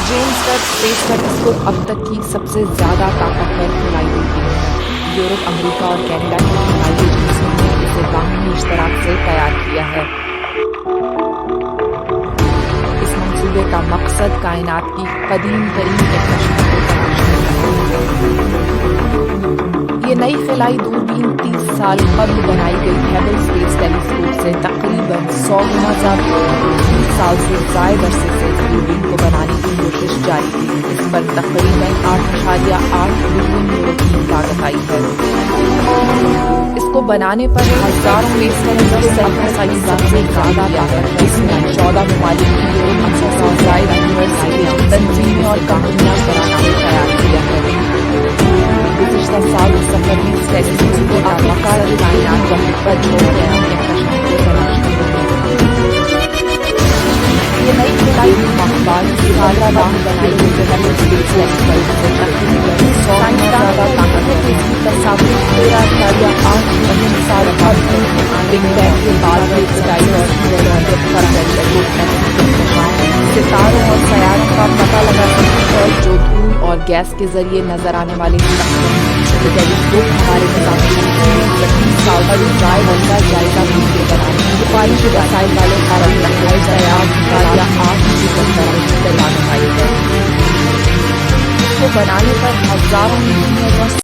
James Webb space telescope अब तक की सबसे ज्यादा ताकतवर खिलाई हुई टीम है। यूरोप, अमेरिका और कनाडा की खिलाई एजेंसियों ने इसे बाहमी इश्तराक से तैयार किया है। इस मंसूबे का मकसद कायनात की कदीम तरीन कश्फ को तलाशना है। ये नई खिलाई दूरबीन 30 साल कबल बनाई गई हेबल स्पेस टेलीस्कोप से तकरीबन 100 गुना ज्यादा 30 साल से ज्यादा अरसे से दूरबीन को बनाने की कोशिश जारी थी। इस पर तकरीबन 8.8 बिलियन यूरो की लागत आई है। इसको बनाने पर हजारों स्पेस टेलीस्कोप सबसे ज्यादा लागत है। इसमें 14 ममालिक की यूरोप से ज्यादा यूनिवर्सिटी तंजीमें और कंपनियां बनाने तैयार किया है। गुज़िश्ता साल दिसंबर में इस टेलीस्कोप को आकार कायनात का पर छोड़ गया है। ये नई खिलाई मकबाल हैदराबाद में बनाई गई हेबल स्पेस टेलीस्कोप से तकरीबन 100 गुना ज्यादा ताकतवर है। इसकी तस्वीर 13.8 मिलियन साल बाद बिग बैंग के बाद स्काई और सितारों और सैयारों का पता लगा सकती है जो धूल और गैस के जरिए नजर आने वाले टेलीस्कोप हमारे मुसाफिर साल का जायजा वीडियो बनाने पानी के वसाइल वाले भारत को बनाने पर हजारों